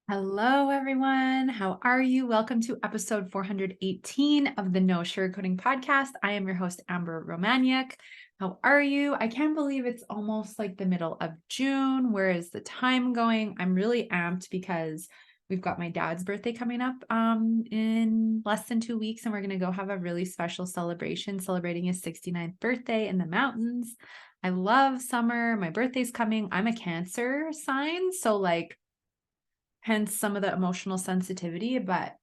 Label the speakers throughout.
Speaker 1: Hello, everyone. How are you? Welcome to episode 418 of the No Sugarcoating Podcast. I am your host, Amber Romaniuk. How are you? I can't believe it's almost like the middle of June. Where is the time going? I'm really amped because we've got my dad's birthday coming up in less than 2 weeks, and we're going to go have a really special celebration celebrating his 69th birthday in the mountains. I love summer. My birthday's coming. I'm a Cancer sign, so hence some of the emotional sensitivity, but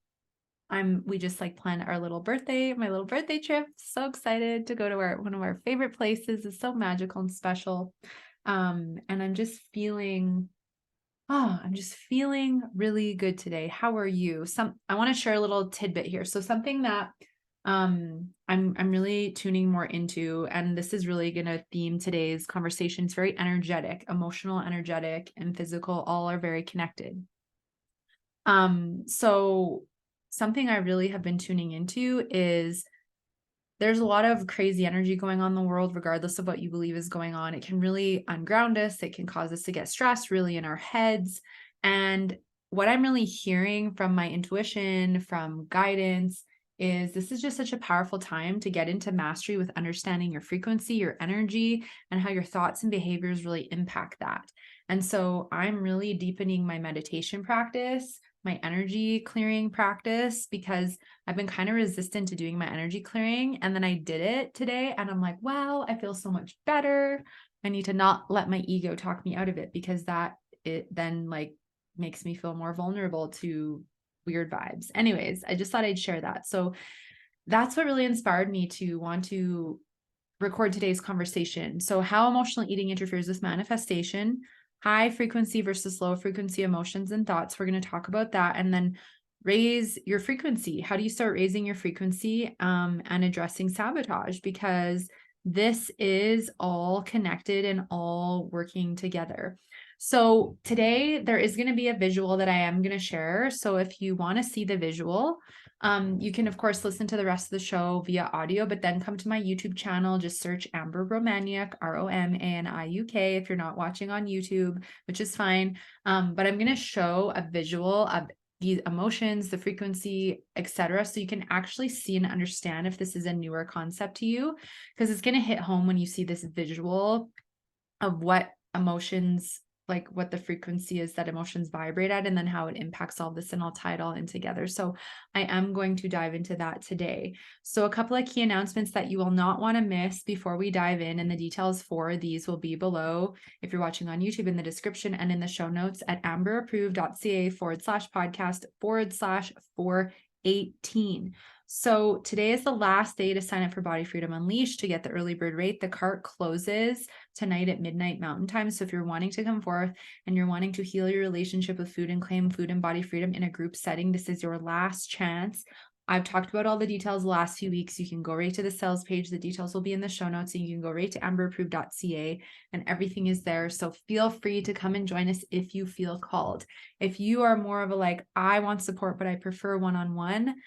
Speaker 1: we just planned my little birthday trip. So excited to go to one of our favorite places. It's so magical and special. And I'm just feeling really good today. How are you? I want to share a little tidbit here. So something that I'm really tuning more into, and this is really going to theme today's conversation. It's very energetic, emotional, energetic, and physical all are very connected. So something I really have been tuning into is there's a lot of crazy energy going on in the world, regardless of what you believe is going on. It can really unground us. It can cause us to get stressed really in our heads. And what I'm really hearing from my intuition, from guidance, is this is just such a powerful time to get into mastery with understanding your frequency, your energy, and how your thoughts and behaviors really impact that. And so I'm really deepening my meditation practice, my energy clearing practice, because I've been kind of resistant to doing my energy clearing. And then I did it today and I'm like, wow, I feel so much better. I need to not let my ego talk me out of it, because it then makes me feel more vulnerable to weird vibes. Anyways, I just thought I'd share that. So that's what really inspired me to want to record today's conversation. So how emotional eating interferes with manifestation, high frequency versus low frequency emotions and thoughts. We're going to talk about that. And then raise your frequency. How do you start raising your frequency and addressing sabotage? Because this is all connected and all working together. So today there is going to be a visual that I am going to share. So if you want to see the visual, you can of course listen to the rest of the show via audio, but then come to my YouTube channel, just search Amber Romaniuk, Romaniuk, if you're not watching on YouTube, which is fine. But I'm going to show a visual of the emotions, the frequency, etc. So you can actually see and understand if this is a newer concept to you, because it's going to hit home when you see this visual of what emotions, what the frequency is that emotions vibrate at, and then how it impacts all this, and I'll tie it all in together. So I am going to dive into that today. So a couple of key announcements that you will not want to miss before we dive in, and the details for these will be below if you're watching on YouTube, in the description and in the show notes at amberapproved.ca/podcast/418. So today is the last day to sign up for Body Freedom Unleashed to get the early bird rate. The cart closes tonight at midnight Mountain Time. So if you're wanting to come forth and you're wanting to heal your relationship with food and claim food and body freedom in a group setting, this is your last chance. I've talked about all the details the last few weeks. You can go right to the sales page. The details will be in the show notes, and you can go right to amberapproved.ca and everything is there. So feel free to come and join us if you feel called. If you are more of I want support, but I prefer one-on-one,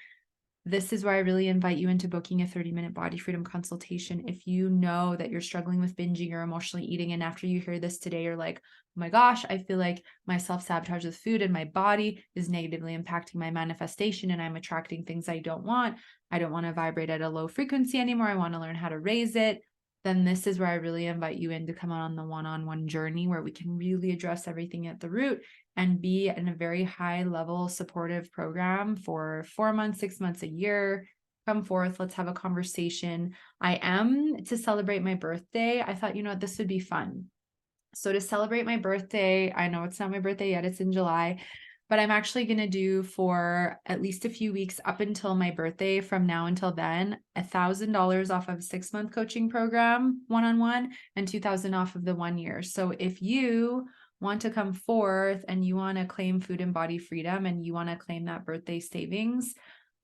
Speaker 1: this is where I really invite you into booking a 30-minute body freedom consultation. If you know that you're struggling with binging or emotionally eating, and after you hear this today, you're like, oh my gosh, I feel like my self-sabotage with food and my body is negatively impacting my manifestation, and I'm attracting things I don't want. I don't want to vibrate at a low frequency anymore. I want to learn how to raise it. Then this is where I really invite you in to come on the one-on-one journey where we can really address everything at the root and be in a very high level supportive program for 4 months, 6 months, a year. Come forth. Let's have a conversation. To celebrate my birthday, I thought, this would be fun. So to celebrate my birthday, I know it's not my birthday yet, it's in July, but I'm actually going to do, for at least a few weeks up until my birthday, from now until then, $1,000 off of a 6-month coaching program one-on-one, and $2,000 off of the 1 year. So if you want to come forth and you want to claim food and body freedom, and you want to claim that birthday savings,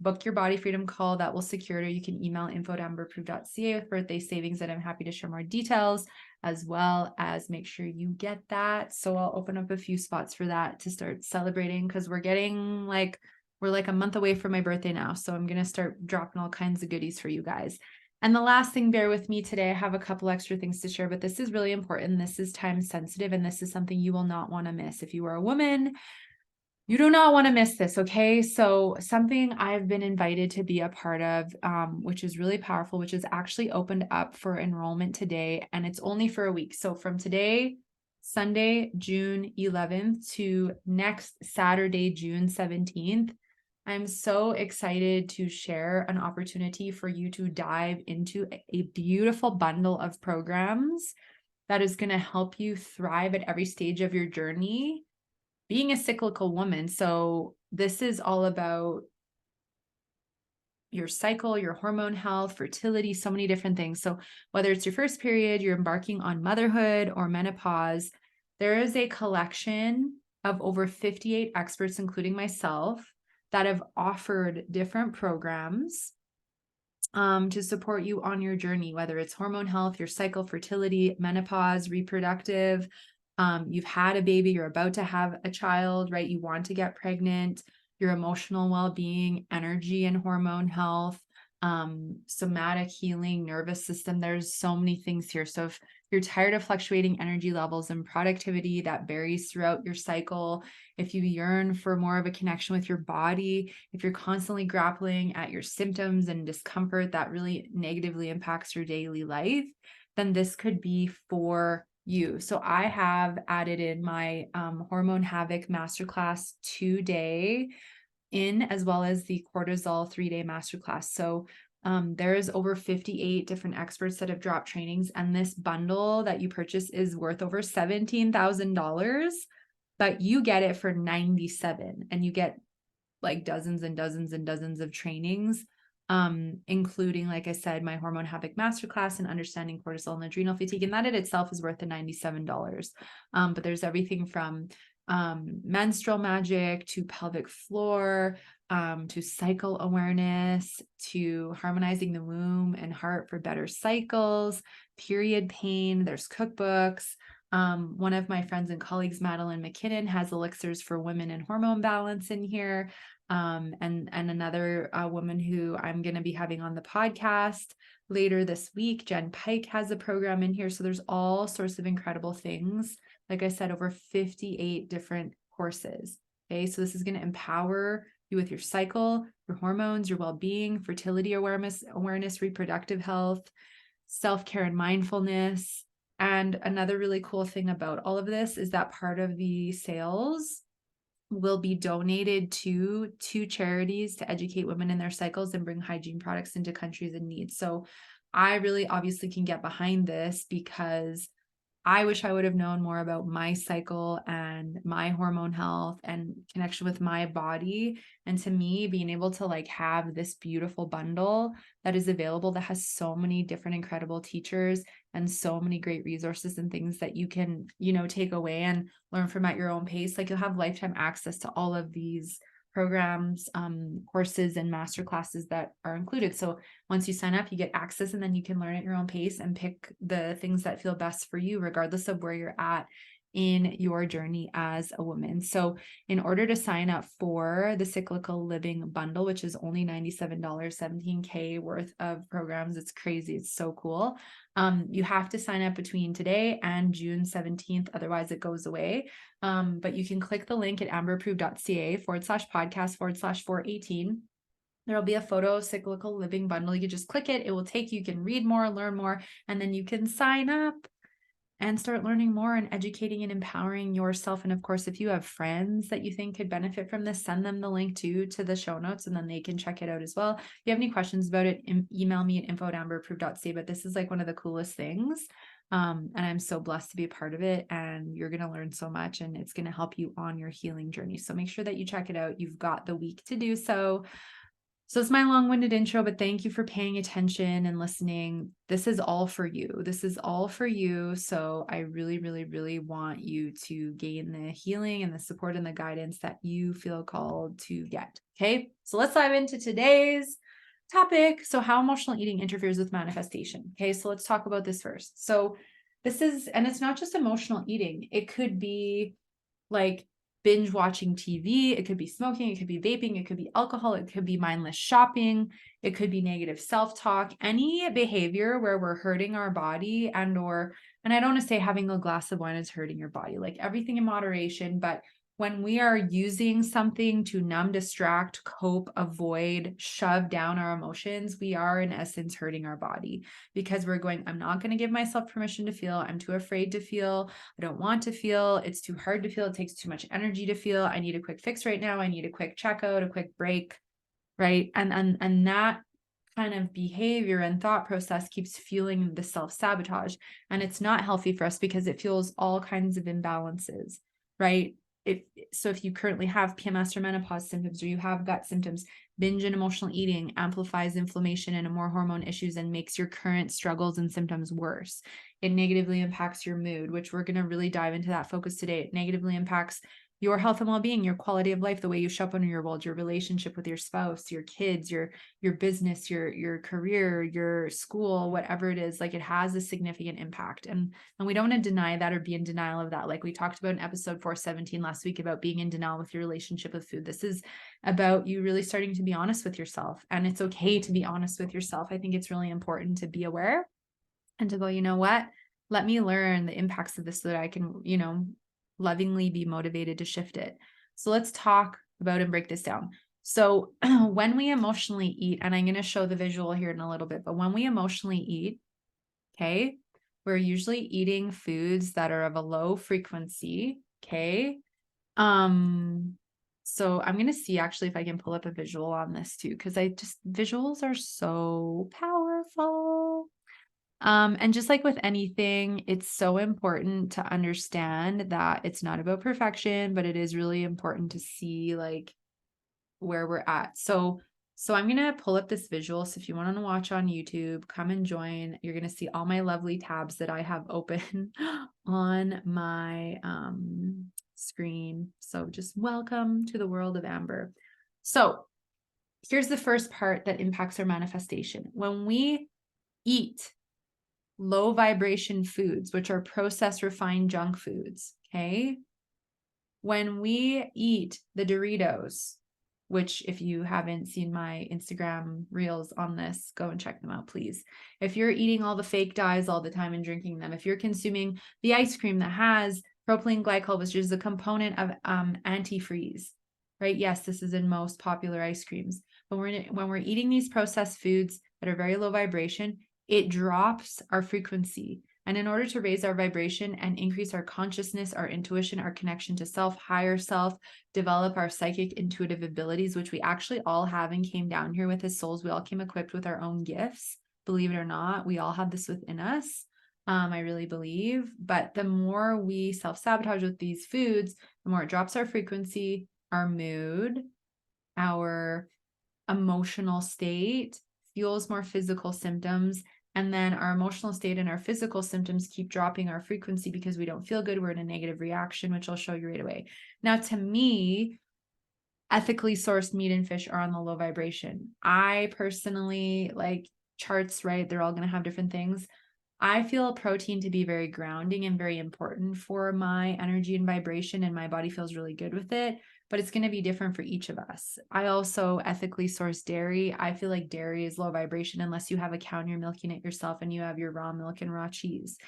Speaker 1: book your body freedom call. That will secure it. Or you can email info@amberapproved.ca with birthday savings, and I'm happy to share more details, as well as make sure you get that. So I'll open up a few spots for that to start celebrating, because we're a month away from my birthday now. So I'm going to start dropping all kinds of goodies for you guys. And the last thing, bear with me today. I have a couple extra things to share, but this is really important. This is time sensitive, and this is something you will not want to miss. If you are a woman, You do not want to miss this, okay? So something I've been invited to be a part of, which is really powerful, which is actually opened up for enrollment today, and it's only for a week. So from today, Sunday, June 11th to next Saturday, June 17th, I'm so excited to share an opportunity for you to dive into a beautiful bundle of programs that is going to help you thrive at every stage of your journey being a cyclical woman. So this is all about your cycle, your hormone health, fertility, so many different things. So whether it's your first period, you're embarking on motherhood or menopause, there is a collection of over 58 experts, including myself, that have offered different programs to support you on your journey, whether it's hormone health, your cycle, fertility, menopause, reproductive, you've had a baby, you're about to have a child, right? You want to get pregnant, your emotional well-being, energy and hormone health, somatic healing, nervous system. There's so many things here. So if you're tired of fluctuating energy levels and productivity that varies throughout your cycle, if you yearn for more of a connection with your body, if you're constantly grappling at your symptoms and discomfort that really negatively impacts your daily life, then this could be for you. So I have added in my Hormone Havoc Masterclass today as well as the cortisol 3-day masterclass. So there is over 58 different experts that have dropped trainings, and this bundle that you purchase is worth over $17,000, but you get it for $97,000, and you get like dozens and dozens and dozens of trainings, including, like I said, my Hormone Havoc Masterclass and understanding cortisol and adrenal fatigue. And that in itself is worth the $97. But there's everything from menstrual magic to pelvic floor, to cycle awareness, to harmonizing the womb and heart for better cycles, period pain. There's cookbooks. One of my friends and colleagues, Madeline McKinnon, has elixirs for women and hormone balance in here. And another woman who I'm going to be having on the podcast later this week, Jen Pike, has a program in here. So there's all sorts of incredible things. Like I said, over 58 different courses. Okay, so this is going to empower you with your cycle, your hormones, your well-being, fertility awareness, reproductive health, self-care and mindfulness. And another really cool thing about all of this is that part of the sales will be donated to two charities to educate women in their cycles and bring hygiene products into countries in need. So I really obviously can get behind this because I wish I would have known more about my cycle and my hormone health and connection with my body. And to me, being able to like have this beautiful bundle that is available that has so many different incredible teachers and so many great resources and things that you can, take away and learn from at your own pace. Like you'll have lifetime access to all of these programs, courses, and master classes that are included. So once you sign up, you get access, and then you can learn at your own pace and pick the things that feel best for you, regardless of where you're at in your journey as a woman. So in order to sign up for the Cyclical Living Bundle, which is only $97, $17K worth of programs, it's crazy. It's so cool. You have to sign up between today and June 17th. Otherwise it goes away. But you can click the link at amberapproved.ca/podcast/418. There'll be a photo of Cyclical Living Bundle. You can just click it. It will take you. You can read more, learn more, and then you can sign up and start learning more and educating and empowering yourself. And of course, if you have friends that you think could benefit from this, send them the link to the show notes, and then they can check it out as well. If you have any questions about it, email me at info@amberapproved.ca. But this is like one of the coolest things. And I'm so blessed to be a part of it, and you're going to learn so much, and it's going to help you on your healing journey. So make sure that you check it out. You've got the week to do so. So it's my long-winded intro, but thank you for paying attention and listening. This is all for you. This is all for you. So I really, really, really want you to gain the healing and the support and the guidance that you feel called to get. Okay. So let's dive into today's topic. So how emotional eating interferes with manifestation. Okay. So let's talk about this first. So and it's not just emotional eating. It could be like binge watching TV. It could be smoking. It could be vaping. It could be alcohol. It could be mindless shopping. It could be negative self-talk, any behavior where we're hurting our body and I don't want to say having a glass of wine is hurting your body, like everything in moderation, but when we are using something to numb, distract, cope, avoid, shove down our emotions, we are in essence hurting our body, because we're going, I'm not going to give myself permission to feel. I'm too afraid to feel. I don't want to feel. It's too hard to feel. It takes too much energy to feel. I need a quick fix right now. I need a quick checkout, a quick break, right? And that kind of behavior and thought process keeps fueling the self-sabotage. And it's not healthy for us because it fuels all kinds of imbalances, right? So if you currently have PMS or menopause symptoms, or you have gut symptoms, binge and emotional eating amplifies inflammation and more hormone issues and makes your current struggles and symptoms worse. It negatively impacts your mood, which we're going to really dive into that focus today. It negatively impacts your health and well-being, your quality of life, the way you show up in your world, your relationship with your spouse, your kids, your business, your career, your school, whatever it is. Like, it has a significant impact. And we don't want to deny that or be in denial of that. Like we talked about in episode 417 last week about being in denial with your relationship with food. This is about you really starting to be honest with yourself. And it's okay to be honest with yourself. I think it's really important to be aware and to go, you know what? Let me learn the impacts of this so that I can, lovingly be motivated to shift it. So let's talk about and break this down. So when we emotionally eat, and I'm going to show the visual here in a little bit, but when we emotionally eat, okay, we're usually eating foods that are of a low frequency. Okay. So I'm going to see actually if I can pull up a visual on this too, because visuals are so powerful. And just like with anything, it's so important to understand that it's not about perfection, but it is really important to see like where we're at. So I'm going to pull up this visual. So if you want to watch on YouTube, come and join. You're going to see all my lovely tabs that I have open on my screen. So just welcome to the world of Amber. So here's the first part that impacts our manifestation. When we eat low vibration foods, which are processed, refined junk foods. Okay. When we eat the Doritos, which if you haven't seen my Instagram reels on this, go and check them out, please. If you're eating all the fake dyes all the time and drinking them, if you're consuming the ice cream that has propylene glycol, which is a component of antifreeze, right? Yes, this is in most popular ice creams. But when we're eating these processed foods that are very low vibration, it drops our frequency. And in order to raise our vibration and increase our consciousness, our intuition, our connection to self, higher self, develop our psychic intuitive abilities, which we actually all have and came down here with as souls. We all came equipped with our own gifts. Believe it or not, we all have this within us. I really believe. But the more we self-sabotage with these foods, the more it drops our frequency, our mood, our emotional state, fuels more physical symptoms. And then our emotional state and our physical symptoms keep dropping our frequency because we don't feel good. We're in a negative reaction, which I'll show you right away. Now, to me, ethically sourced meat and fish are on the low vibration. I personally like charts, right? They're all going to have different things. I feel protein to be very grounding and very important for my energy and vibration, and my body feels really good with it, but it's going to be different for each of us. I also ethically source dairy. I feel like dairy is low vibration unless you have a cow and you're milking it yourself and you have your raw milk and raw cheese.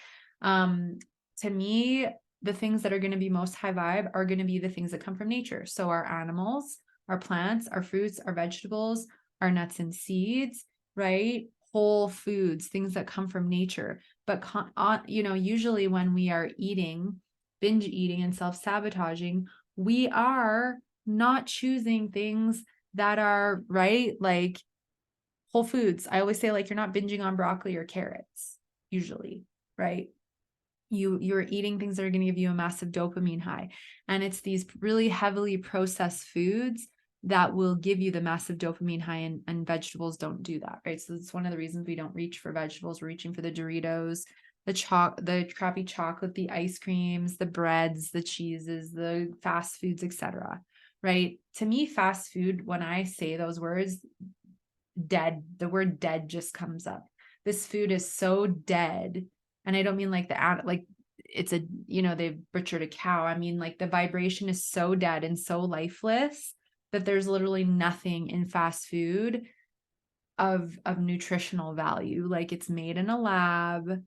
Speaker 1: To me, the things that are going to be most high vibe are going to be the things that come from nature. So our animals, our plants, our fruits, our vegetables, our nuts and seeds, right? Whole foods, things that come from nature. But, usually when we are eating, binge eating and self-sabotaging, we are not choosing things that are right, like whole foods. I always say, like, you're not binging on broccoli or carrots, usually, right? You're eating things that are going to give you a massive dopamine high. And it's these really heavily processed foods that will give you the massive dopamine high, and vegetables don't do that, right? So it's one of the reasons we don't reach for vegetables. We're reaching for the Doritos, the crappy chocolate, the ice creams, the breads, the cheeses, the fast foods, etc. Right? To me, fast food, when I say those words, dead, the word dead just comes up. This food is so dead. And I don't mean like it's a, they've butchered a cow. I mean, like, the vibration is so dead and so lifeless that there's literally nothing in fast food of nutritional value. Like, it's made in a lab.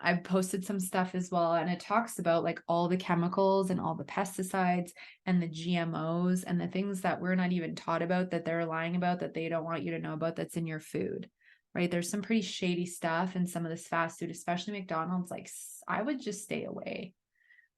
Speaker 1: I posted some stuff as well, and it talks about like all the chemicals and all the pesticides and the GMOs and the things that we're not even taught about, that they're lying about, that they don't want you to know about, that's in your food, right? There's some pretty shady stuff in some of this fast food, especially McDonald's. Like, I would just stay away.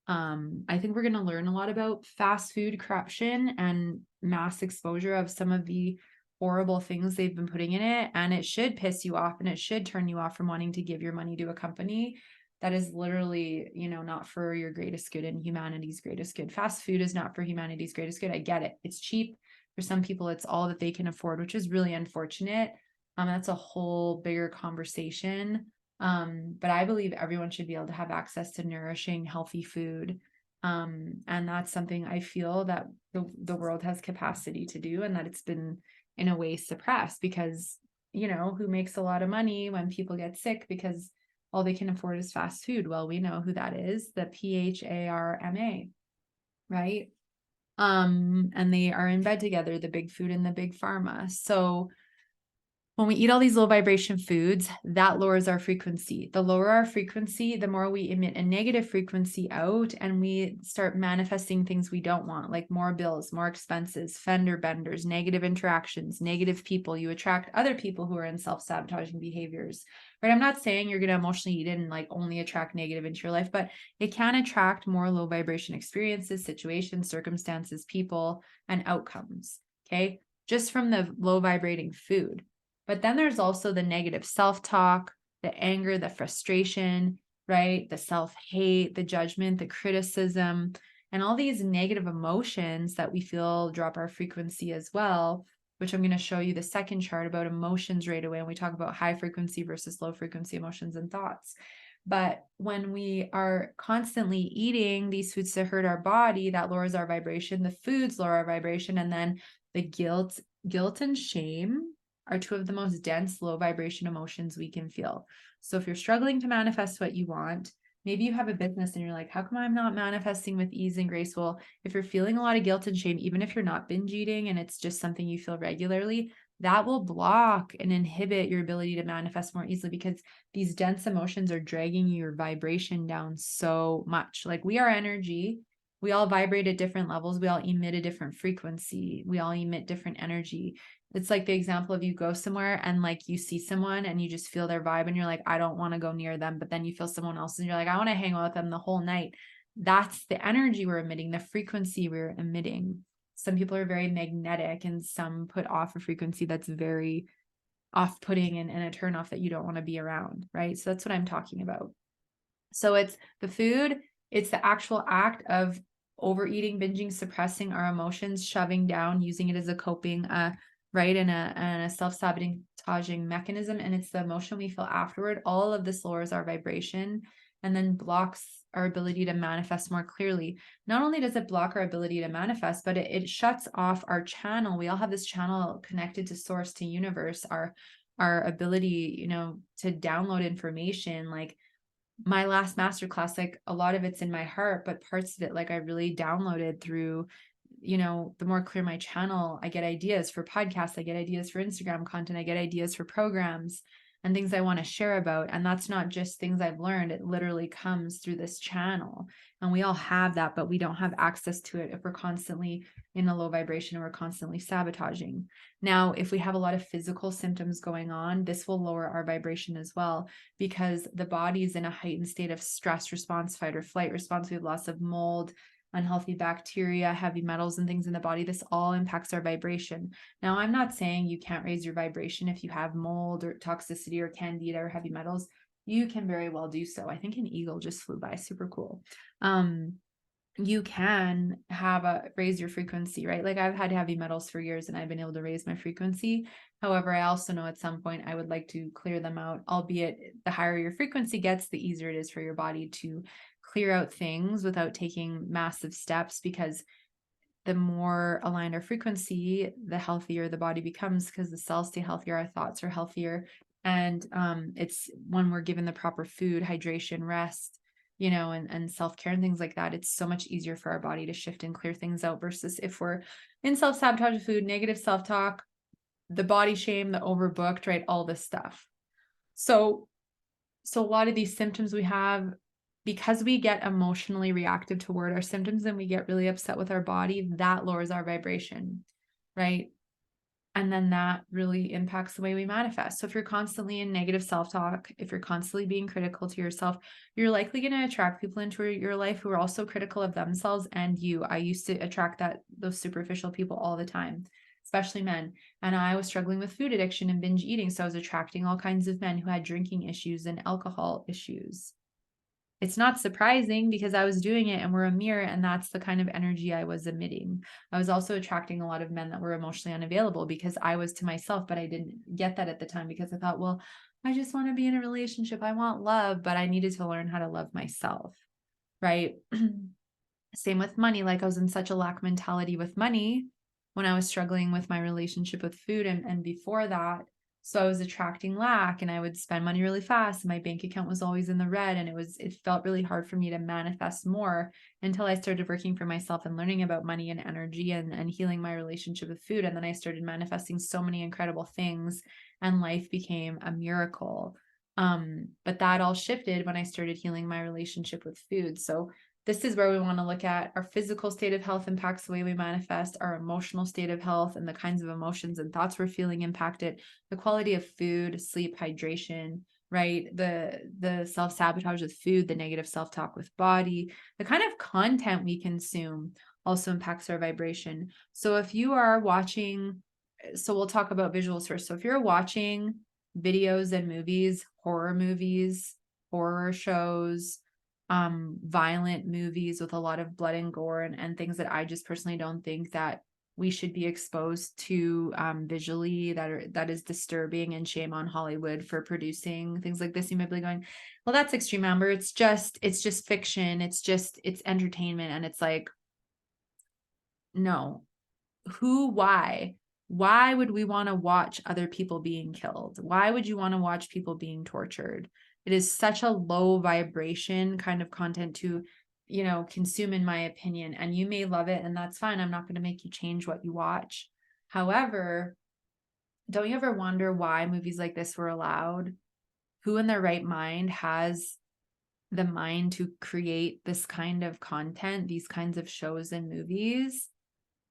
Speaker 1: I think we're going to learn a lot about fast food corruption and mass exposure of some of the horrible things they've been putting in it. And it should piss you off, and it should turn you off from wanting to give your money to a company that is literally, not for your greatest good and humanity's greatest good. Fast food is not for humanity's greatest good. I get it. It's cheap. For some people, it's all that they can afford, which is really unfortunate. That's a whole bigger conversation. But I believe everyone should be able to have access to nourishing, healthy food. And that's something I feel that the world has capacity to do, and that it's been in a way suppressed because, who makes a lot of money when people get sick because all they can afford is fast food? Well, we know who that is, the PHARMA, right? And they are in bed together, the big food and the big pharma. So when we eat all these low vibration foods, that lowers our frequency. The lower our frequency, the more we emit a negative frequency out, and we start manifesting things we don't want, like more bills, more expenses, fender benders, negative interactions, negative people. You attract other people who are in self-sabotaging behaviors, right? I'm not saying you're going to emotionally eat it and like only attract negative into your life, but it can attract more low vibration experiences, situations, circumstances, people, and outcomes. Okay. Just from the low vibrating food. But then there's also the negative self-talk, the anger, the frustration, right? The self-hate, the judgment, the criticism, and all these negative emotions that we feel drop our frequency as well, which I'm going to show you the second chart about emotions right away. And we talk about high frequency versus low frequency emotions and thoughts. But when we are constantly eating these foods to hurt our body, that lowers our vibration. The foods lower our vibration. And then the guilt and shame are two of the most dense low vibration emotions we can feel. So if you're struggling to manifest what you want, maybe you have a business and you're like, how come I'm not manifesting with ease and grace? Well, if you're feeling a lot of guilt and shame, even if you're not binge eating and it's just something you feel regularly, that will block and inhibit your ability to manifest more easily, because these dense emotions are dragging your vibration down so much. Like, we are energy. We all vibrate at different levels. We all emit a different frequency. We all emit different energy. It's like the example of you go somewhere and like you see someone and you just feel their vibe and you're like, I don't want to go near them. But then you feel someone else and you're like, I want to hang out with them the whole night. That's the energy we're emitting, the frequency we're emitting. Some people are very magnetic and some put off a frequency that's very off-putting and a turn-off that you don't want to be around, right? So that's what I'm talking about. So it's the food, it's the actual act of overeating, binging, suppressing our emotions, shoving down, using it as a coping, right, and a self-sabotaging mechanism. And it's the emotion we feel afterward. All of this lowers our vibration and then blocks our ability to manifest more clearly. Not only does it block our ability to manifest, but it shuts off our channel. We all have this channel connected to source, to universe, our ability, to download information. Like my last masterclass, like a lot of it's in my heart, but parts of it, like I really downloaded through, the more clear my channel, I get ideas for podcasts, I get ideas for Instagram content, I get ideas for programs and things I want to share about. And that's not just things I've learned. It literally comes through this channel. And we all have that, but we don't have access to it if we're constantly in a low vibration or we're constantly sabotaging. Now, if we have a lot of physical symptoms going on, this will lower our vibration as well, because the body is in a heightened state of stress response, fight or flight response. We have lots of mold, unhealthy bacteria, heavy metals and things in the body. This all impacts our vibration. Now, I'm not saying you can't raise your vibration if you have mold or toxicity or candida or heavy metals. You can very well do so. I think an eagle just flew by, super cool. You can raise your frequency, right? Like, I've had heavy metals for years and I've been able to raise my frequency. However, I also know at some point I would like to clear them out, albeit the higher your frequency gets, the easier it is for your body to clear out things without taking massive steps, because the more aligned our frequency, the healthier the body becomes, because the cells stay healthier, our thoughts are healthier. And it's when we're given the proper food, hydration, rest, and self-care and things like that, it's so much easier for our body to shift and clear things out, versus if we're in self-sabotage of food, negative self-talk, the body shame, the overbooked, right? All this stuff. So So a lot of these symptoms we have, because we get emotionally reactive toward our symptoms and we get really upset with our body, that lowers our vibration, right? And then that really impacts the way we manifest. So if you're constantly in negative self-talk, if you're constantly being critical to yourself, you're likely going to attract people into your life who are also critical of themselves and you. I used to attract those superficial people all the time, especially men. And I was struggling with food addiction and binge eating. So I was attracting all kinds of men who had drinking issues and alcohol issues. It's not surprising because I was doing it and we're a mirror, and that's the kind of energy I was emitting. I was also attracting a lot of men that were emotionally unavailable because I was to myself, but I didn't get that at the time because I thought, well, I just want to be in a relationship. I want love, but I needed to learn how to love myself, right? Same with money. Like I was in such a lack mentality with money when I was struggling with my relationship with food and before that. So I was attracting lack and I would spend money really fast. And my bank account was always in the red. And it felt really hard for me to manifest more until I started working for myself and learning about money and energy and healing my relationship with food. And then I started manifesting so many incredible things and life became a miracle. But that all shifted when I started healing my relationship with food. So this is where we want to look at our physical state of health impacts the way we manifest, our emotional state of health and the kinds of emotions and thoughts we're feeling impacted, the quality of food, sleep, hydration, right? The self-sabotage with food, the negative self-talk with body, the kind of content we consume also impacts our vibration. So if you are watching, so we'll talk about visuals first. So if you're watching videos and movies, horror shows, violent movies with a lot of blood and gore and things that I just personally don't think that we should be exposed to visually that is disturbing, and shame on Hollywood for producing things like this. You might be going, well, that's extreme, Amber. It's just fiction. It's entertainment. And it's like, no, why would we want to watch other people being killed? Why would you want to watch people being tortured? It is such a low vibration kind of content to, consume, in my opinion. And you may love it, and that's fine. I'm not going to make you change what you watch. However, don't you ever wonder why movies like this were allowed? Who in their right mind has the mind to create this kind of content, these kinds of shows and movies?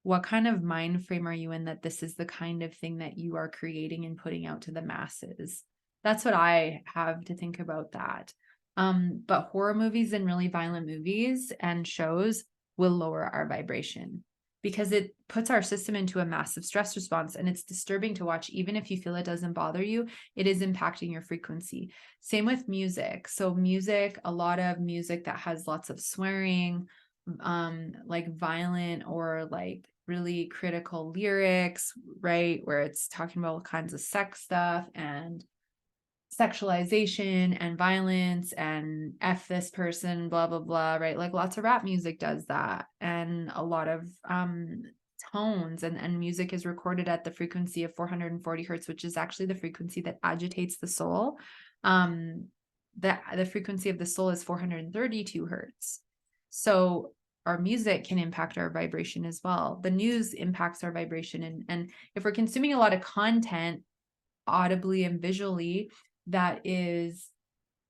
Speaker 1: What kind of mind frame are you in that this is the kind of thing that you are creating and putting out to the masses? That's what I have to think about that. But horror movies and really violent movies and shows will lower our vibration because it puts our system into a massive stress response, and it's disturbing to watch. Even if you feel it doesn't bother you, it is impacting your frequency. Same with music. So music, a lot of music that has lots of swearing, like violent or like really critical lyrics, right? Where it's talking about all kinds of sex stuff and sexualization and violence and F this person, blah, blah, blah, right? Like lots of rap music does that. And a lot of tones and music is recorded at the frequency of 440 hertz, which is actually the frequency that agitates the soul. The frequency of the soul is 432 hertz. So our music can impact our vibration as well. The news impacts our vibration. And if we're consuming a lot of content audibly and visually that is,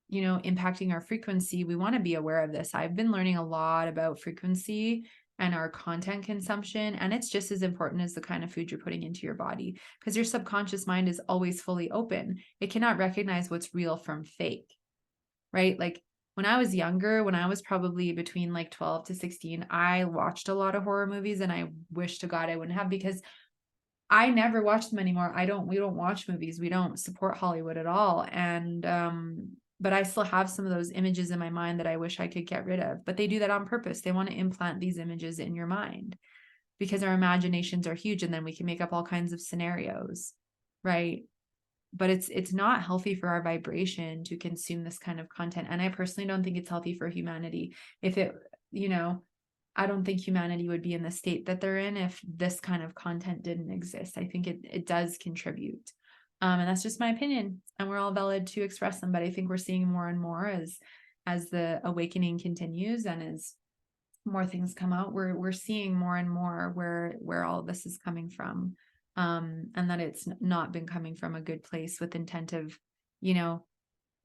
Speaker 1: impacting our frequency, we want to be aware of this. I've been learning a lot about frequency and our content consumption, and it's just as important as the kind of food you're putting into your body, because your subconscious mind is always fully open. It cannot recognize what's real from fake, right? Like when I was younger, when I was probably between like 12 to 16, I watched a lot of horror movies, and I wish to God I wouldn't have, because I never watch them anymore. We don't watch movies. We don't support Hollywood at all. And, but I still have some of those images in my mind that I wish I could get rid of, but they do that on purpose. They want to implant these images in your mind because our imaginations are huge, and then we can make up all kinds of scenarios, right? But it's not healthy for our vibration to consume this kind of content. And I personally don't think it's healthy for humanity. If it, I don't think humanity would be in the state that they're in if this kind of content didn't exist. I think it does contribute. And that's just my opinion, and we're all valid to express them. But I think we're seeing more and more as the awakening continues and as more things come out, we're seeing more and more where all this is coming from. And that it's not been coming from a good place with intent of,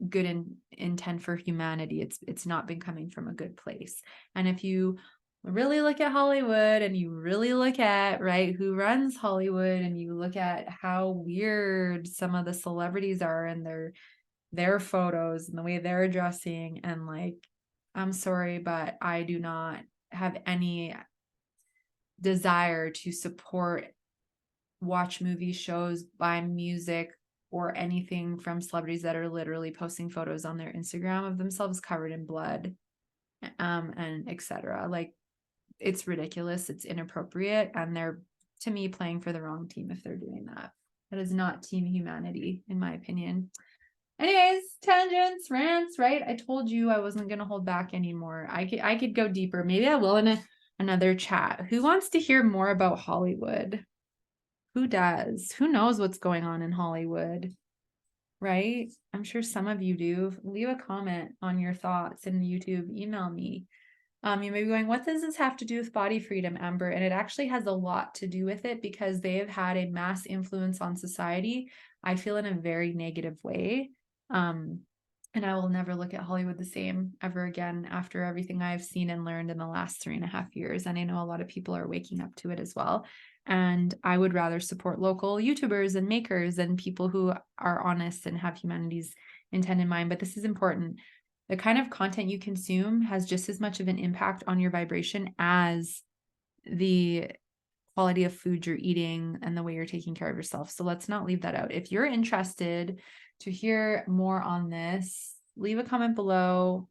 Speaker 1: intent for humanity. It's not been coming from a good place. And if you really look at Hollywood and you really look at, right, who runs Hollywood, and you look at how weird some of the celebrities are and their photos and the way they're dressing, and like, I'm sorry, but I do not have any desire to support, watch movies, shows, buy music, or anything from celebrities that are literally posting photos on their Instagram of themselves covered in blood, and etc. Like, it's ridiculous, it's inappropriate, and they're, to me, playing for the wrong team if they're doing that. That is not team humanity, in my opinion. Anyways, tangents, rants, right? I told you I wasn't going to hold back anymore. I could go deeper. Maybe I will in another chat. Who wants to hear more about Hollywood? Who does? Who knows what's going on in Hollywood, right? I'm sure some of you do. Leave a comment on your thoughts in YouTube. Email me. You may be going, what does this have to do with body freedom, Amber? And it actually has a lot to do with it, because they have had a mass influence on society, I feel, in a very negative way. And I will never look at Hollywood the same ever again after everything I've seen and learned in the last 3.5 years. And I know a lot of people are waking up to it as well. And I would rather support local YouTubers and makers and people who are honest and have humanity's intent in mind. But this is important. The kind of content you consume has just as much of an impact on your vibration as the quality of food you're eating and the way you're taking care of yourself. So let's not leave that out. If you're interested to hear more on this, leave a comment below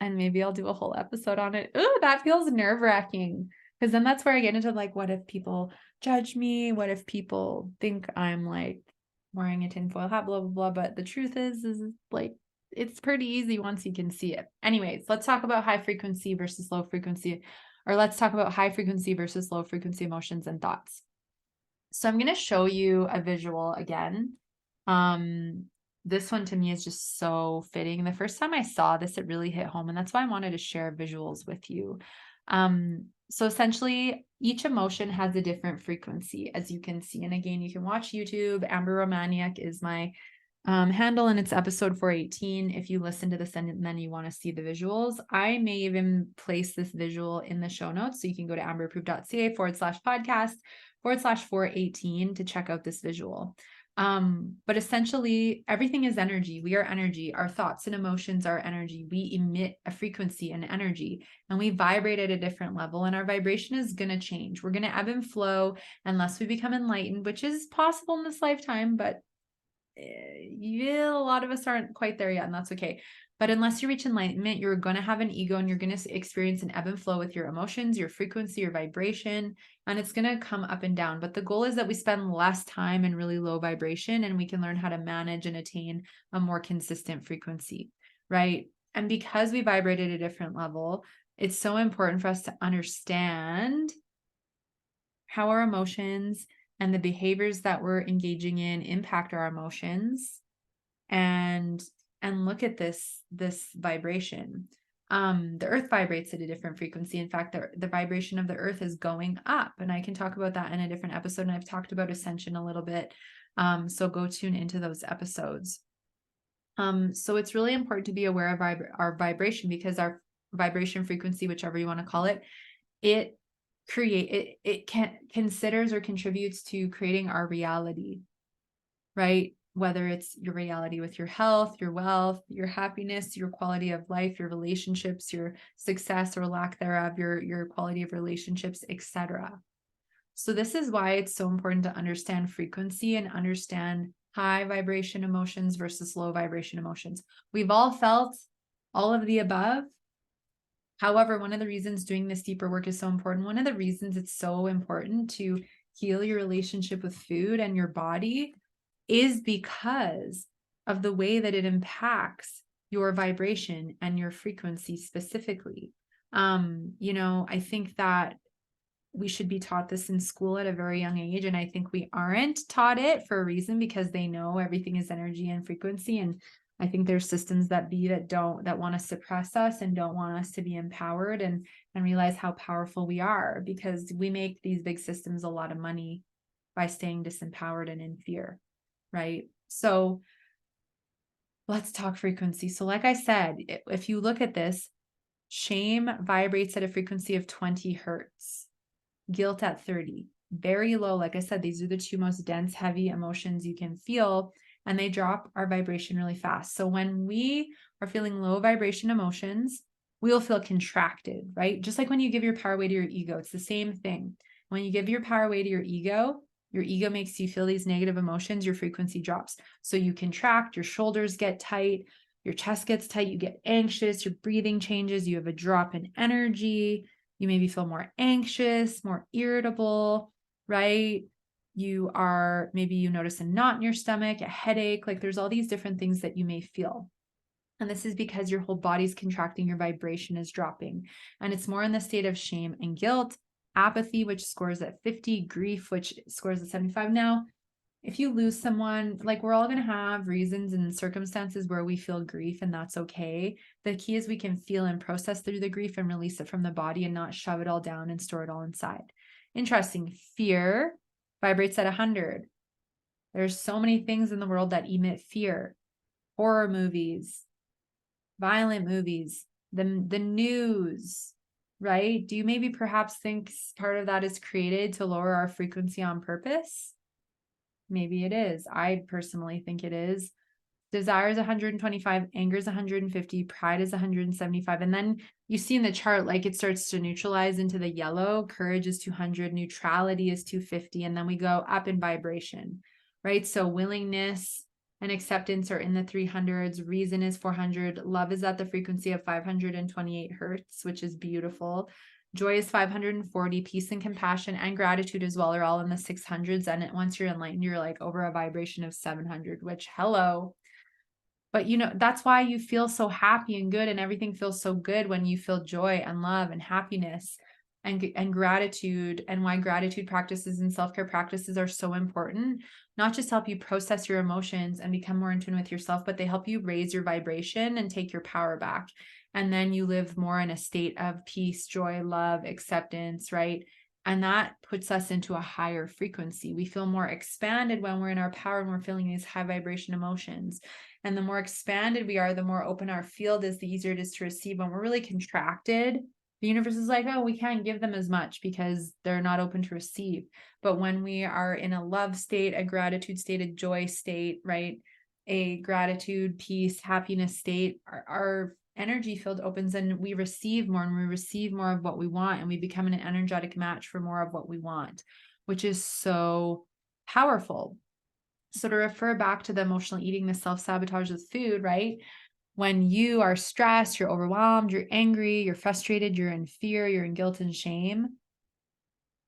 Speaker 1: and maybe I'll do a whole episode on it. Ooh, that feels nerve-wracking, because then that's where I get into like, what if people judge me? What if people think I'm like wearing a tinfoil hat, blah, blah, blah. But the truth is like, it's pretty easy once you can see it. Anyways, let's talk about high frequency versus low frequency, or let's talk about high frequency versus low frequency emotions and thoughts. So I'm going to show you a visual again. This one to me is just so fitting. The first time I saw this, it really hit home, and that's why I wanted to share visuals with you. So essentially, each emotion has a different frequency, as you can see. And again, you can watch YouTube. Amber Romaniuk is my handle, and it's episode 418 if you listen to this and then you want to see the visuals. I may even place this visual in the show notes, so you can go to amberapproved.ca/podcast/418 to check out this visual. But essentially, everything is energy. We are energy. Our thoughts and emotions are energy. We emit a frequency and energy, and we vibrate at a different level, and our vibration is going to change. We're going to ebb and flow unless we become enlightened, which is possible in this lifetime, but yeah, a lot of us aren't quite there yet, and that's okay. But unless you reach enlightenment, you're going to have an ego, and you're going to experience an ebb and flow with your emotions, your frequency, your vibration, and it's going to come up and down. But the goal is that we spend less time in really low vibration, and we can learn how to manage and attain a more consistent frequency, right? And because we vibrate at a different level, it's so important for us to understand how our emotions and the behaviors that we're engaging in impact our emotions, and look at this vibration. The earth vibrates at a different frequency. In fact, the vibration of the earth is going up, and I can talk about that in a different episode. And I've talked about ascension a little bit. So go tune into those episodes. So it's really important to be aware of our vibration, because our vibration frequency, whichever you want to call it, it considers or contributes to creating our reality, right? Whether it's your reality with your health, your wealth, your happiness, your quality of life, your relationships, your success or lack thereof, your quality of relationships, etc. So this is why it's so important to understand frequency and understand high vibration emotions versus low vibration emotions. We've all felt all of the above. However, one of the reasons doing this deeper work is so important, one of the reasons it's so important to heal your relationship with food and your body, is because of the way that it impacts your vibration and your frequency specifically. I think that we should be taught this in school at a very young age, and I think we aren't taught it for a reason, because they know everything is energy and frequency. And I think there's systems that want to suppress us and don't want us to be empowered and realize how powerful we are, because we make these big systems a lot of money by staying disempowered and in fear, right? So let's talk frequency. So like I said, if you look at this, shame vibrates at a frequency of 20 hertz, guilt at 30, very low. Like I said, these are the two most dense, heavy emotions you can feel, and they drop our vibration really fast. So when we are feeling low vibration emotions, we'll feel contracted, right? Just like when you give your power away to your ego, it's the same thing. When you give your power away to your ego makes you feel these negative emotions, your frequency drops. So you contract, your shoulders get tight, your chest gets tight, you get anxious, your breathing changes, you have a drop in energy, you maybe feel more anxious, more irritable, right? Maybe you notice a knot in your stomach, a headache, like there's all these different things that you may feel. And this is because your whole body's contracting, your vibration is dropping. And it's more in the state of shame and guilt, apathy, which scores at 50, grief, which scores at 75. Now, if you lose someone, like we're all going to have reasons and circumstances where we feel grief, and that's okay. The key is we can feel and process through the grief and release it from the body and not shove it all down and store it all inside. Interesting. Fear vibrates at 100. There's so many things in the world that emit fear. Horror movies, violent movies, the news, right? Do you maybe perhaps think part of that is created to lower our frequency on purpose? Maybe it is. I personally think it is. Desire is 125, anger is 150, pride is 175. And then you see in the chart, like it starts to neutralize into the yellow. Courage is 200, neutrality is 250. And then we go up in vibration, right? So willingness and acceptance are in the 300s. Reason is 400. Love is at the frequency of 528 hertz, which is beautiful. Joy is 540. Peace and compassion and gratitude as well are all in the 600s. And once you're enlightened, you're like over a vibration of 700, which hello. But that's why you feel so happy and good, and everything feels so good when you feel joy and love and happiness and gratitude, and why gratitude practices and self-care practices are so important. Not just help you process your emotions and become more in tune with yourself, but they help you raise your vibration and take your power back. And then you live more in a state of peace, joy, love, acceptance, right? And that puts us into a higher frequency. We feel more expanded when we're in our power and we're feeling these high vibration emotions. And the more expanded we are, the more open our field is, the easier it is to receive. When we're really contracted, the universe is like, oh, we can't give them as much because they're not open to receive. But when we are in a love state, a gratitude state, a joy state, right? A gratitude, peace, happiness state, our energy field opens and we receive more, and we receive more of what we want, and we become an energetic match for more of what we want, which is so powerful. So to refer back to the emotional eating, the self-sabotage with food, right? When you are stressed, you're overwhelmed, you're angry, you're frustrated, you're in fear, you're in guilt and shame,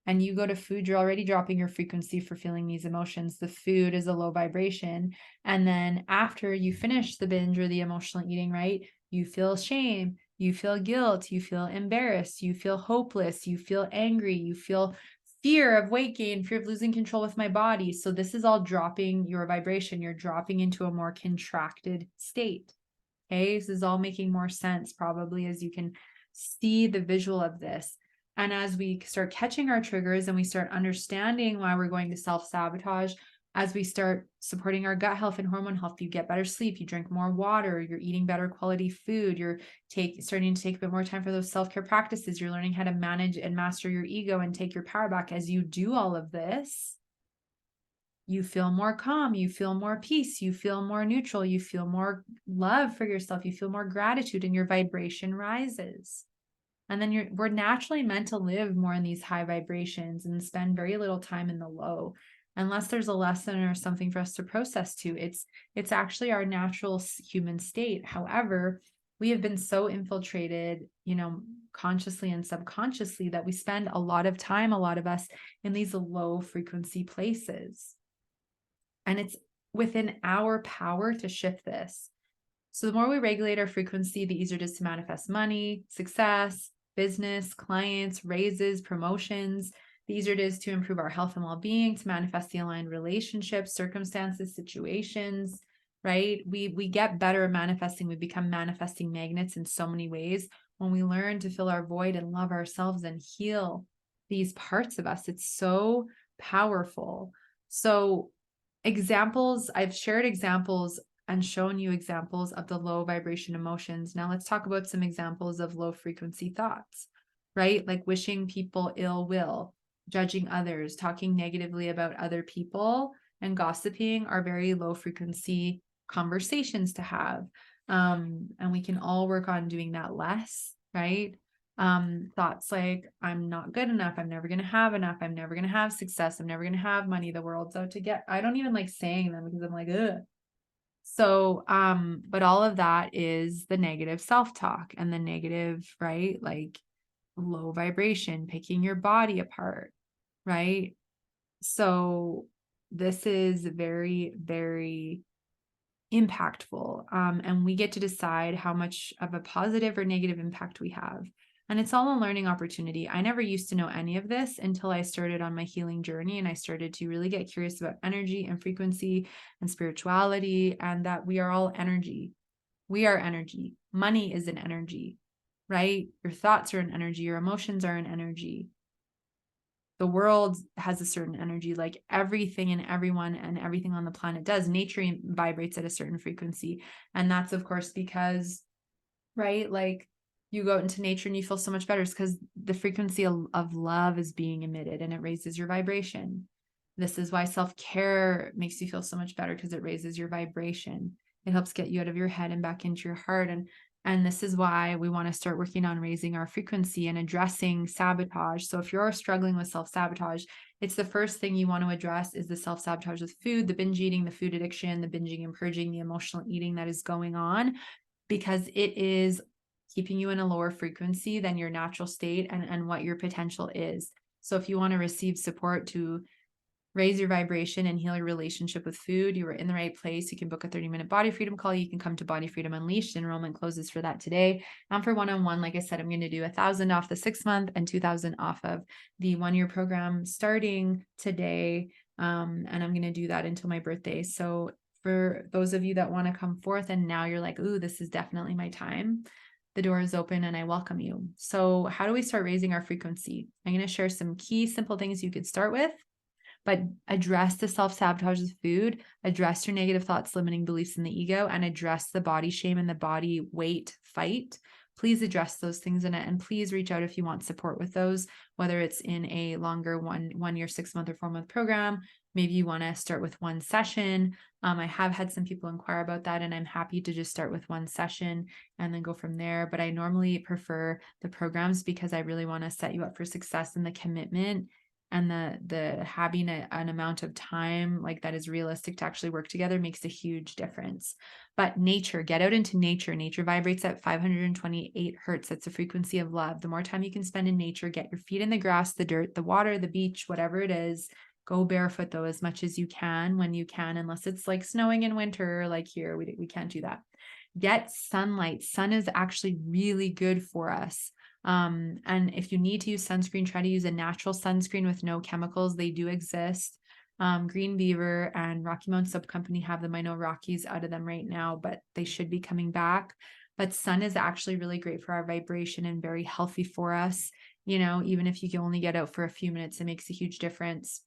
Speaker 1: and you go to food, you're already dropping your frequency for feeling these emotions. The food is a low vibration. And then after you finish the binge or the emotional eating, right? You feel shame, you feel guilt, you feel embarrassed, you feel hopeless, you feel angry, you feel fear of weight gain, fear of losing control with my body. So this is all dropping your vibration. You're dropping into a more contracted state. Okay, this is all making more sense probably as you can see the visual of this. And as we start catching our triggers and we start understanding why we're going to self-sabotage, as we start supporting our gut health and hormone health, you get better sleep, you drink more water, you're eating better quality food, you're starting to take a bit more time for those self-care practices, you're learning how to manage and master your ego and take your power back. As you do all of this, you feel more calm, you feel more peace, you feel more neutral, you feel more love for yourself, you feel more gratitude, and your vibration rises. And then we're naturally meant to live more in these high vibrations and spend very little time in the low, unless there's a lesson or something for us to process to. It's actually our natural human state. However, we have been so infiltrated, consciously and subconsciously, that we spend a lot of time, a lot of us, in these low frequency places. And it's within our power to shift this. So the more we regulate our frequency, the easier it is to manifest money, success, business, clients, raises, promotions. The easier it is to improve our health and well-being, to manifest the aligned relationships, circumstances, situations, right? We get better at manifesting. We become manifesting magnets in so many ways when we learn to fill our void and love ourselves and heal these parts of us. It's so powerful. So examples, I've shared examples and shown you examples of the low vibration emotions. Now let's talk about some examples of low frequency thoughts, right? Like wishing people ill will, judging others, talking negatively about other people, and gossiping are very low frequency conversations to have. And we can all work on doing that less, right? Thoughts like, I'm not good enough, I'm never going to have enough, I'm never going to have success, I'm never going to have money, the world's out to get. I don't even like saying them because I'm like, ugh. So, but all of that is the negative self-talk and the negative, right? Like low vibration, picking your body apart, right? So this is very, very impactful. And we get to decide how much of a positive or negative impact we have. And it's all a learning opportunity. I never used to know any of this until I started on my healing journey and I started to really get curious about energy and frequency and spirituality, and that we are all energy. We are energy. Money is an energy, right? Your thoughts are an energy. Your emotions are an energy. The world has a certain energy, like everything and everyone and everything on the planet does. Nature vibrates at a certain frequency. And that's, of course, because, right, like you go out into nature and you feel so much better. It's because the frequency of love is being emitted and it raises your vibration. This is why self-care makes you feel so much better, because it raises your vibration. It helps get you out of your head and back into your heart. And this is why we want to start working on raising our frequency and addressing sabotage. So if you're struggling with self-sabotage, it's the first thing you want to address is the self-sabotage with food, the binge eating, the food addiction, the binging and purging, the emotional eating that is going on, because it is keeping you in a lower frequency than your natural state and what your potential is. So if you want to receive support to raise your vibration and heal your relationship with food, you are in the right place. You can book a 30-minute body freedom call. You can come to Body Freedom Unleashed. Enrollment closes for that today. And for one-on-one, like I said, I'm going to do $1,000 off the 6-month and $2,000 off of the 1-year program starting today. And I'm going to do that until my birthday. So for those of you that want to come forth and now you're like, ooh, this is definitely my time, the door is open and I welcome you. So how do we start raising our frequency? I'm going to share some key simple things you could start with. But address the self-sabotage with food, address your negative thoughts, limiting beliefs in the ego, and address the body shame and the body weight fight. Please address those things in it. And please reach out if you want support with those, whether it's in a longer one year, 6-month or 4-month program. Maybe you want to start with one session. I have had some people inquire about that, and I'm happy to just start with one session and then go from there. But I normally prefer the programs because I really want to set you up for success, and the commitment and the having an amount of time like that is realistic to actually work together makes a huge difference. But nature, get out into nature. Nature vibrates at 528 hertz. That's the frequency of love. The more time you can spend in nature, get your feet in the grass, the dirt, the water, the beach, whatever it is. Go barefoot though, as much as you can when you can, unless it's like snowing in winter, like here, we can't do that. Get sunlight. Sun is actually really good for us. And if you need to use sunscreen, try to use a natural sunscreen with no chemicals. They do exist. Green Beaver and Rocky Mountain Soap Company have them. I know Rocky's out of them right now, but they should be coming back. But sun is actually really great for our vibration and very healthy for us. You know, even if you can only get out for a few minutes, it makes a huge difference.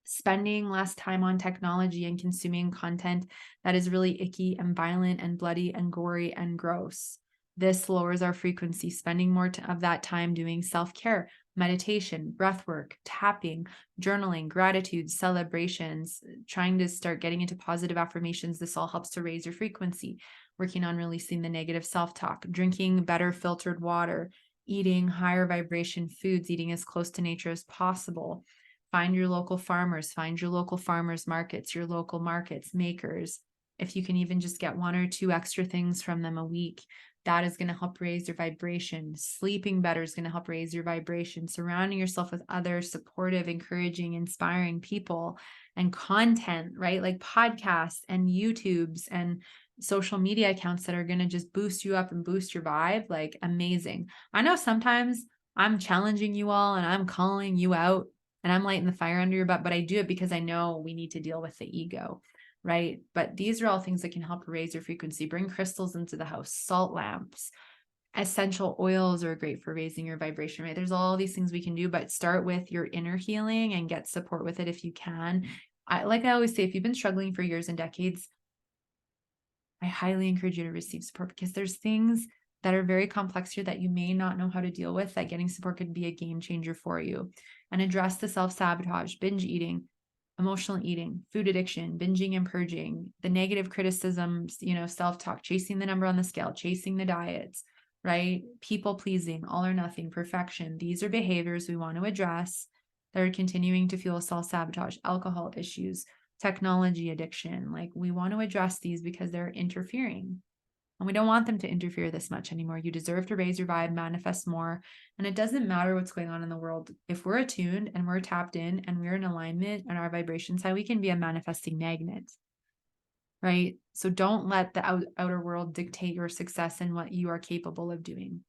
Speaker 1: Spending less time on technology and consuming content that is really icky and violent and bloody and gory and gross. This lowers our frequency. Spending more of that time doing self-care, meditation, breath work, tapping, journaling, gratitude, celebrations, trying to start getting into positive affirmations. This all helps to raise your frequency. Working on releasing the negative self-talk, drinking better filtered water, eating higher vibration foods, eating as close to nature as possible. Find your local farmers, find your local farmers markets, your local markets, makers. If you can even just get 1 or 2 extra things from them a week, that is going to help raise your vibration. Sleeping better is going to help raise your vibration. Surrounding yourself with other supportive, encouraging, inspiring people and content, right? Like podcasts and YouTubes and social media accounts that are going to just boost you up and boost your vibe. Like amazing. I know sometimes I'm challenging you all and I'm calling you out and I'm lighting the fire under your butt, but I do it because I know we need to deal with the ego, right? But these are all things that can help raise your frequency. Bring crystals into the house, salt lamps, essential oils are great for raising your vibration, right? There's all these things we can do, but start with your inner healing and get support with it if you can. Like I always say, if you've been struggling for years and decades, I highly encourage you to receive support, because there's things that are very complex here that you may not know how to deal with, that getting support could be a game changer for you. And address the self-sabotage, binge eating, emotional eating, food addiction, binging and purging, the negative criticisms, self-talk, chasing the number on the scale, chasing the diets, right? People pleasing, all or nothing, perfection. These are behaviors we want to address that are continuing to fuel self-sabotage, alcohol issues, technology addiction. Like, we want to address these because they're interfering. And we don't want them to interfere this much anymore. You deserve to raise your vibe, manifest more. And it doesn't matter what's going on in the world. If we're attuned and we're tapped in and we're in alignment and our vibration's high, we can be a manifesting magnet, right? So don't let the outer world dictate your success and what you are capable of doing.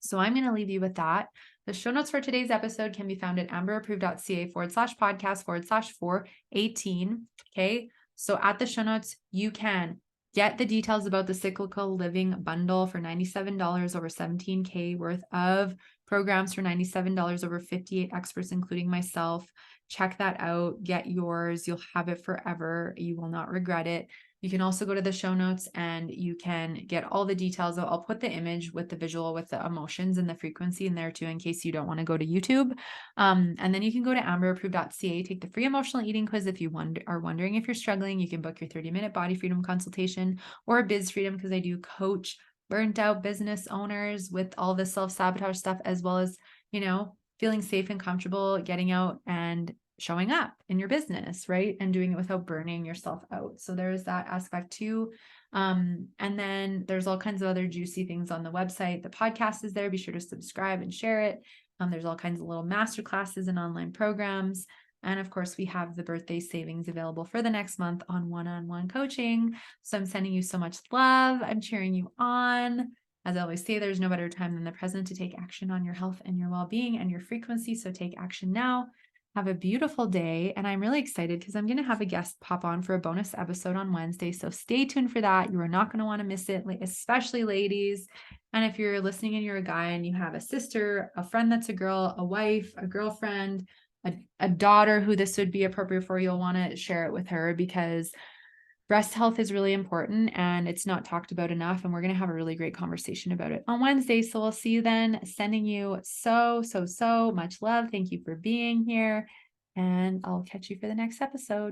Speaker 1: So I'm going to leave you with that. The show notes for today's episode can be found at amberapproved.ca/podcast/418. Okay. So at the show notes, you can get the details about the Cyclical Living Bundle for $97, over 17K worth of programs for $97, over 58 experts, including myself. Check that out. Get yours. You'll have it forever. You will not regret it. You can also go to the show notes and you can get all the details. I'll put the image with the visual, with the emotions and the frequency in there too, in case you don't want to go to YouTube. And then you can go to amberapproved.ca, take the free emotional eating quiz. If you are wondering if you're struggling, you can book your 30-minute body freedom consultation or biz freedom, because I do coach burnt out business owners with all the self-sabotage stuff, as well as, feeling safe and comfortable getting out and showing up in your business, right? And doing it without burning yourself out. So there's that aspect too. And then there's all kinds of other juicy things on the website. The podcast is there. Be sure to subscribe and share it. There's all kinds of little master classes and online programs. And of course, we have the birthday savings available for the next month on one-on-one coaching. So I'm sending you so much love. I'm cheering you on. As I always say, there's no better time than the present to take action on your health and your well-being and your frequency. So take action now. Have a beautiful day. And I'm really excited because I'm going to have a guest pop on for a bonus episode on Wednesday. So stay tuned for that. You are not going to want to miss it, especially ladies. And if you're listening and you're a guy and you have a sister, a friend that's a girl, a wife, a girlfriend, a daughter who this would be appropriate for, you'll want to share it with her, because breast health is really important and it's not talked about enough. And we're going to have a really great conversation about it on Wednesday. So we'll see you then. Sending you so much love. Thank you for being here. And I'll catch you for the next episode.